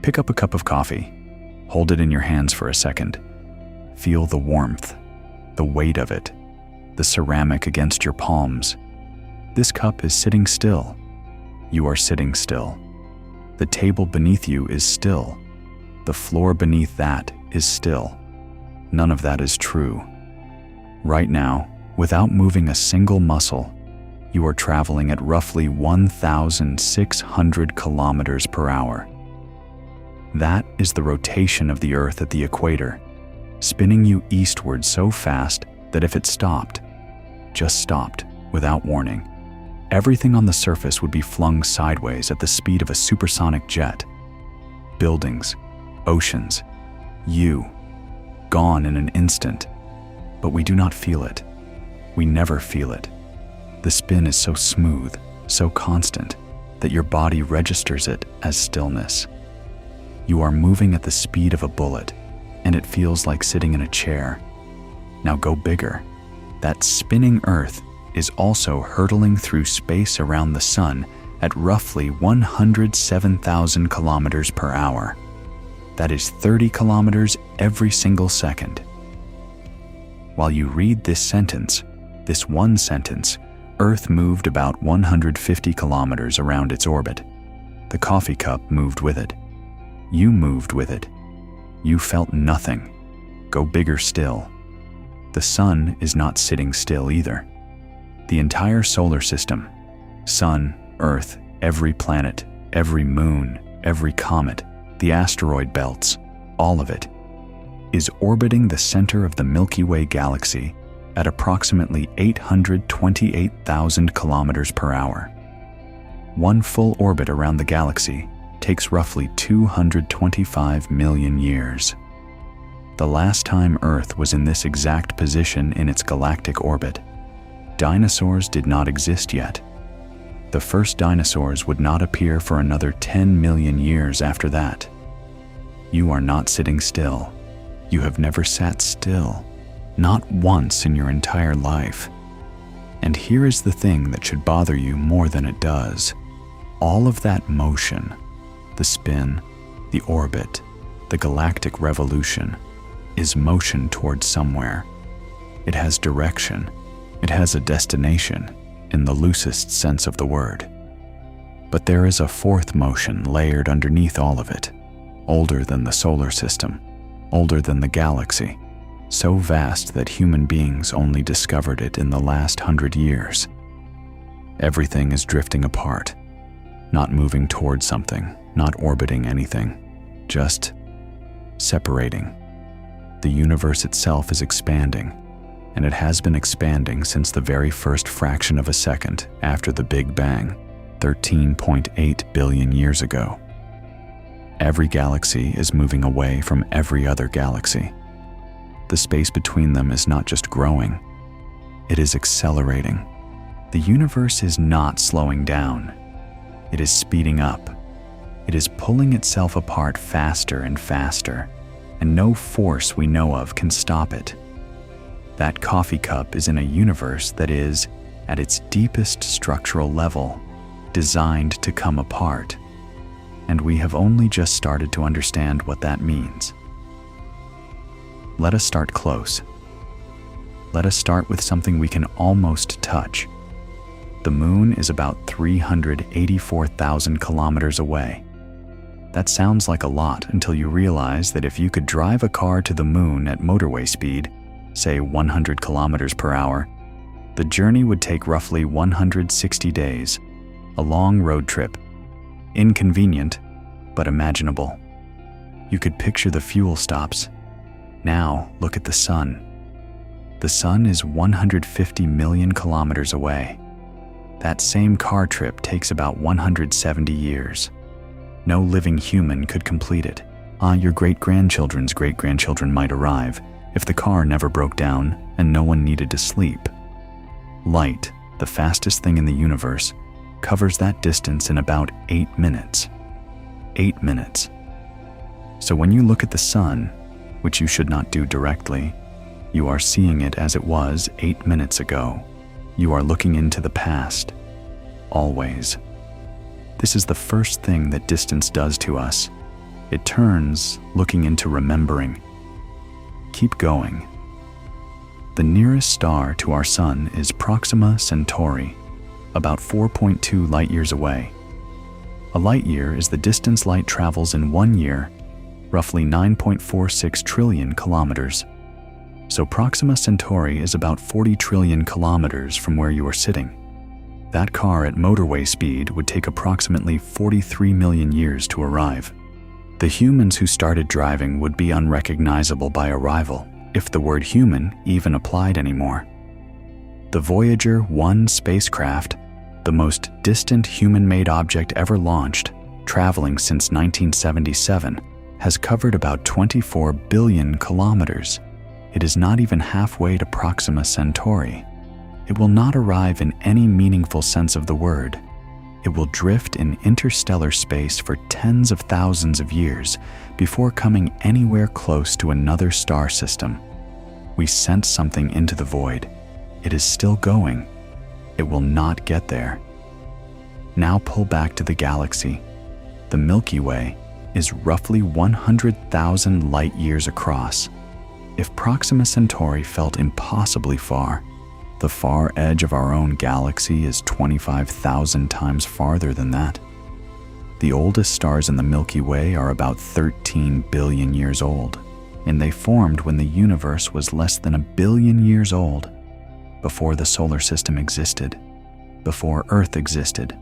Pick up a cup of coffee. Hold it in your hands for a second. Feel the warmth, the weight of it, the ceramic against your palms. This cup is sitting still. You are sitting still. The table beneath you is still. The floor beneath that is still. None of that is true. Right now, without moving a single muscle, you are traveling at roughly 1,600 kilometers per hour. That is the rotation of the Earth at the equator, spinning you eastward so fast that if it stopped, just stopped, without warning, everything on the surface would be flung sideways at the speed of a supersonic jet. Buildings, oceans, you, gone in an instant. But we do not feel it. We never feel it. The spin is so smooth, so constant, that your body registers it as stillness. You are moving at the speed of a bullet, and it feels like sitting in a chair. Now go bigger. That spinning Earth is also hurtling through space around the sun at roughly 107,000 kilometers per hour. That is 30 kilometers every single second. While you read this sentence, this one sentence, Earth moved about 150 kilometers around its orbit. The coffee cup moved with it. You moved with it. You felt nothing. Go bigger still. The sun is not sitting still either. The entire solar system, sun, Earth, every planet, every moon, every comet, the asteroid belts, all of it, is orbiting the center of the Milky Way galaxy at approximately 828,000 kilometers per hour. One full orbit around the galaxy takes roughly 225 million years. The last time Earth was in this exact position in its galactic orbit, dinosaurs did not exist yet. The first dinosaurs would not appear for another 10 million years after that. You are not sitting still. You have never sat still, not once in your entire life. And here is the thing that should bother you more than it does. All of that motion, the spin, the orbit, the galactic revolution, is motion towards somewhere. It has direction. It has a destination, in the loosest sense of the word. But there is a fourth motion layered underneath all of it, older than the solar system, older than the galaxy, so vast that human beings only discovered it in the last 100 years. Everything is drifting apart, not moving towards something, not orbiting anything, just separating. The universe itself is expanding, and it has been expanding since the very first fraction of a second after the Big Bang, 13.8 billion years ago. Every galaxy is moving away from every other galaxy. The space between them is not just growing, it is accelerating. The universe is not slowing down. It is speeding up. It is pulling itself apart faster and faster, and no force we know of can stop it. That coffee cup is in a universe that is, at its deepest structural level, designed to come apart. And we have only just started to understand what that means. Let us start close. Let us start with something we can almost touch. The moon is about 384,000 kilometers away. That sounds like a lot until you realize that if you could drive a car to the moon at motorway speed, say 100 kilometers per hour, the journey would take roughly 160 days, a long road trip. Inconvenient, but imaginable. You could picture the fuel stops. Now look at the sun. The sun is 150 million kilometers away. That same car trip takes about 170 years. No living human could complete it. Your great-grandchildren's great-grandchildren might arrive if the car never broke down and no one needed to sleep. Light, the fastest thing in the universe, covers that distance in about 8 minutes. 8 minutes. So when you look at the sun, which you should not do directly, you are seeing it as it was 8 minutes ago. You are looking into the past, always. This is the first thing that distance does to us. It turns, looking into remembering. Keep going. The nearest star to our sun is Proxima Centauri, about 4.2 light-years away. A light-year is the distance light travels in 1 year, roughly 9.46 trillion kilometers. So Proxima Centauri is about 40 trillion kilometers from where you are sitting. That car at motorway speed would take approximately 43 million years to arrive. The humans who started driving would be unrecognizable by arrival, if the word human even applied anymore. The Voyager 1 spacecraft, the most distant human-made object ever launched, traveling since 1977, has covered about 24 billion kilometers. It is not even halfway to Proxima Centauri. It will not arrive in any meaningful sense of the word. It will drift in interstellar space for tens of thousands of years before coming anywhere close to another star system. We sent something into the void. It is still going. It will not get there. Now pull back to the galaxy. The Milky Way is roughly 100,000 light-years across. If Proxima Centauri felt impossibly far, the far edge of our own galaxy is 25,000 times farther than that. The oldest stars in the Milky Way are about 13 billion years old, and they formed when the universe was less than 1 billion years old, before the solar system existed, before Earth existed,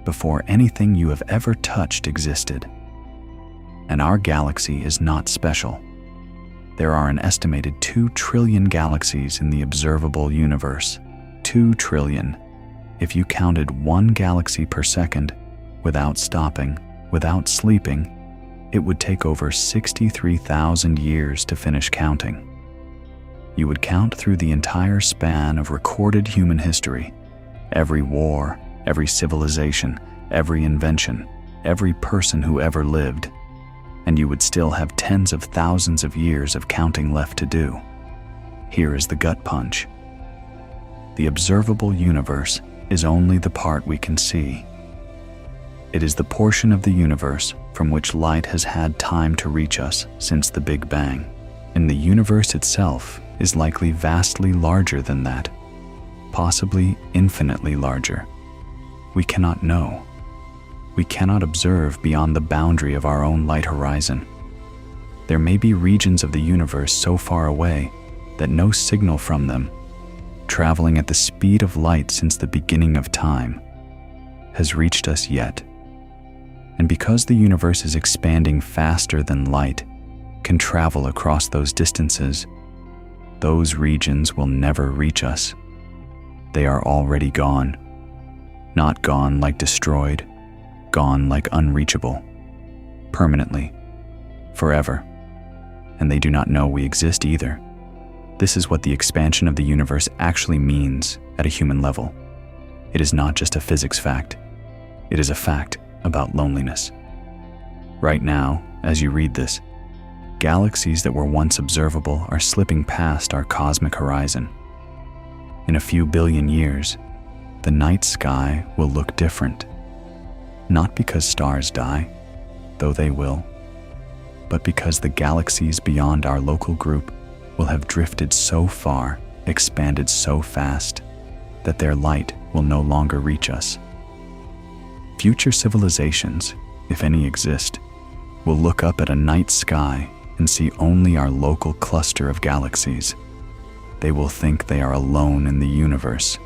before anything you have ever touched existed. And our galaxy is not special. There are an estimated 2 trillion galaxies in the observable universe. 2 trillion. If you counted 1 galaxy per second, without stopping, without sleeping, it would take over 63,000 years to finish counting. You would count through the entire span of recorded human history, every war, every civilization, every invention, every person who ever lived, and you would still have tens of thousands of years of counting left to do. Here is the gut punch. The observable universe is only the part we can see. It is the portion of the universe from which light has had time to reach us since the Big Bang, and the universe itself is likely vastly larger than that, possibly infinitely larger. We cannot know. We cannot observe beyond the boundary of our own light horizon. There may be regions of the universe so far away that no signal from them, traveling at the speed of light since the beginning of time, has reached us yet. And because the universe is expanding faster than light can travel across those distances, those regions will never reach us. They are already gone. Not gone like destroyed, gone like unreachable, permanently, forever. And they do not know we exist either. This is what the expansion of the universe actually means at a human level. It is not just a physics fact. It is a fact about loneliness. Right now, as you read this, galaxies that were once observable are slipping past our cosmic horizon. In a few billion years, the night sky will look different. Not because stars die, though they will, but because the galaxies beyond our local group will have drifted so far, expanded so fast, that their light will no longer reach us. Future civilizations, if any exist, will look up at a night sky and see only our local cluster of galaxies. They will think they are alone in the universe,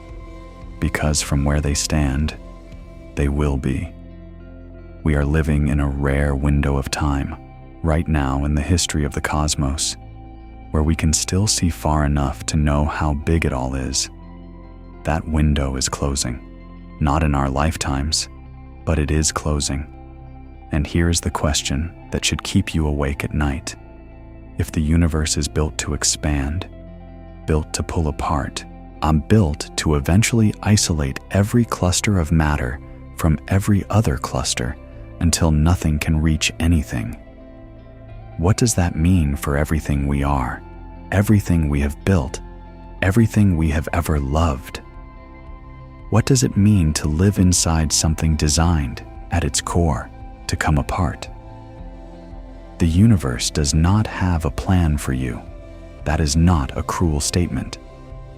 because from where they stand, they will be. We are living in a rare window of time, right now in the history of the cosmos, where we can still see far enough to know how big it all is. That window is closing, not in our lifetimes, but it is closing. And here is the question that should keep you awake at night. If the universe is built to expand, built to pull apart, built to eventually isolate every cluster of matter from every other cluster until nothing can reach anything, what does that mean for everything we are, everything we have built, everything we have ever loved? What does it mean to live inside something designed, at its core, to come apart? The universe does not have a plan for you. That is not a cruel statement.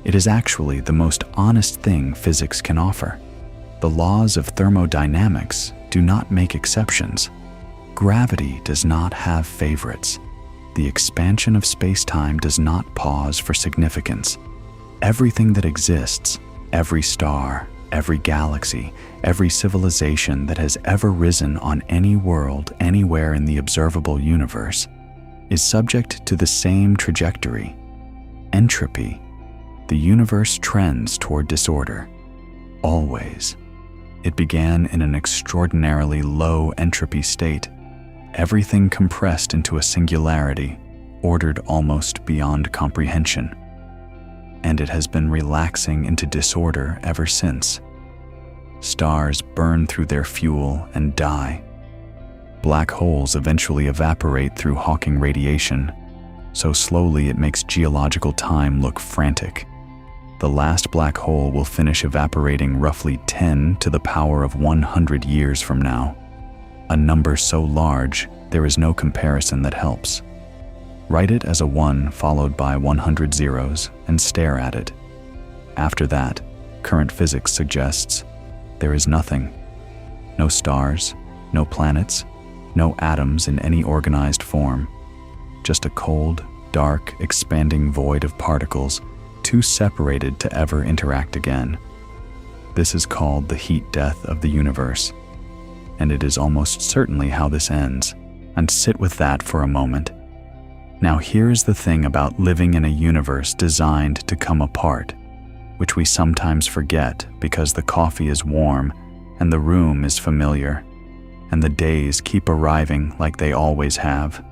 It is actually the most honest thing physics can offer. The laws of thermodynamics do not make exceptions. Gravity does not have favorites. The expansion of space-time does not pause for significance. Everything that exists, every star, every galaxy, every civilization that has ever risen on any world anywhere in the observable universe, is subject to the same trajectory, entropy. The universe trends toward disorder, always. It began in an extraordinarily low entropy state, everything compressed into a singularity, ordered almost beyond comprehension. And it has been relaxing into disorder ever since. Stars burn through their fuel and die. Black holes eventually evaporate through Hawking radiation, so slowly it makes geological time look frantic. The last black hole will finish evaporating roughly 10 to the power of 100 years from now. A number so large, there is no comparison that helps. Write it as a 1 followed by 100 zeros and stare at it. After that, current physics suggests there is nothing. No stars, no planets, no atoms in any organized form. Just a cold, dark, expanding void of particles, too separated to ever interact again. This is called the heat death of the universe. And it is almost certainly how this ends. And sit with that for a moment. Now here's the thing about living in a universe designed to come apart, which we sometimes forget because the coffee is warm and the room is familiar, and the days keep arriving like they always have.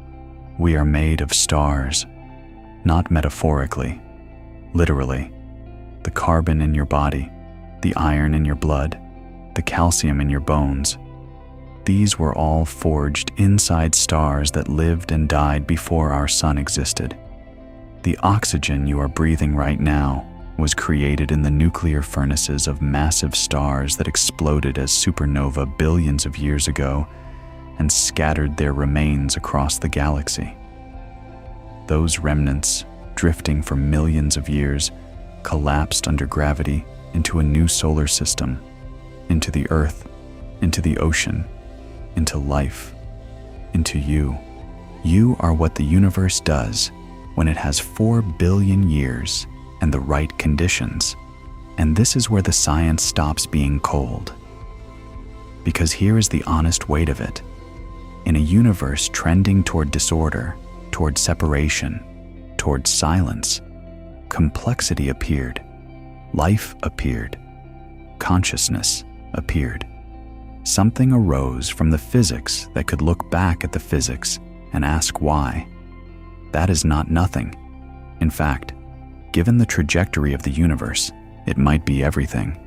We are made of stars, not metaphorically, literally. The carbon in your body, the iron in your blood, the calcium in your bones. These were all forged inside stars that lived and died before our sun existed. The oxygen you are breathing right now was created in the nuclear furnaces of massive stars that exploded as supernova billions of years ago and scattered their remains across the galaxy. Those remnants, drifting for millions of years, collapsed under gravity into a new solar system, into the Earth, into the ocean, into life, into you. You are what the universe does when it has 4 billion years and the right conditions. And this is where the science stops being cold. Because here is the honest weight of it. In a universe trending toward disorder, toward separation, toward silence, complexity appeared, life appeared, consciousness appeared. Something arose from the physics that could look back at the physics and ask why. That is not nothing. In fact, given the trajectory of the universe, it might be everything.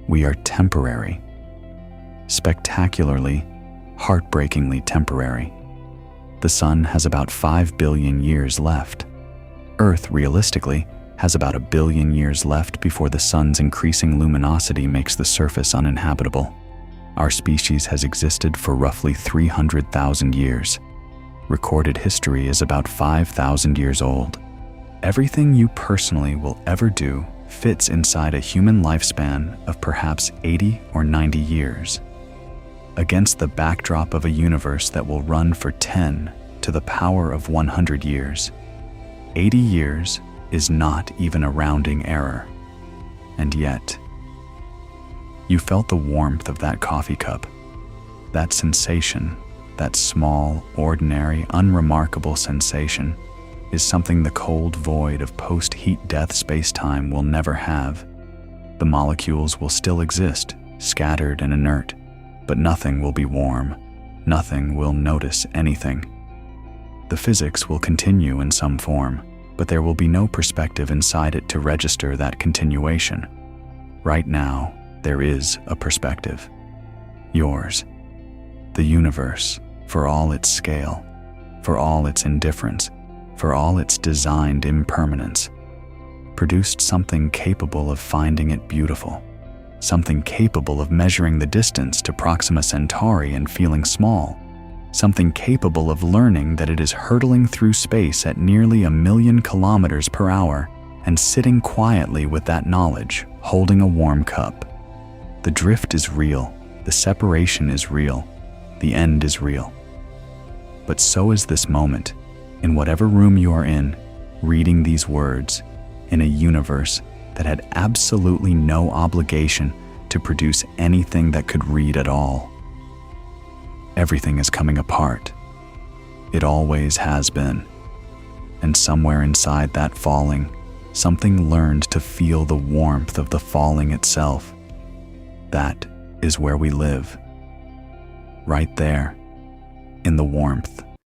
We are temporary. Spectacularly, heartbreakingly temporary. The sun has about 5 billion years left. Earth, realistically, has about 1 billion years left before the sun's increasing luminosity makes the surface uninhabitable. Our species has existed for roughly 300,000 years. Recorded history is about 5,000 years old. Everything you personally will ever do fits inside a human lifespan of perhaps 80 or 90 years. Against the backdrop of a universe that will run for 10 to the power of 100 years. 80 years is not even a rounding error. And yet, you felt the warmth of that coffee cup, that sensation, that small, ordinary, unremarkable sensation is something the cold void of post-heat death space-time will never have. The molecules will still exist, scattered and inert, but nothing will be warm, nothing will notice anything. The physics will continue in some form, but there will be no perspective inside it to register that continuation. Right now, there is a perspective. Yours. The universe, for all its scale, for all its indifference, for all its designed impermanence, produced something capable of finding it beautiful, something capable of measuring the distance to Proxima Centauri and feeling small, something capable of learning that it is hurtling through space at nearly 1,000,000 kilometers per hour and sitting quietly with that knowledge, holding a warm cup. The drift is real, the separation is real, the end is real. But so is this moment, in whatever room you are in, reading these words, in a universe that had absolutely no obligation to produce anything that could read at all. Everything is coming apart. It always has been. And somewhere inside that falling, something learned to feel the warmth of the falling itself. That is where we live. Right there, in the warmth.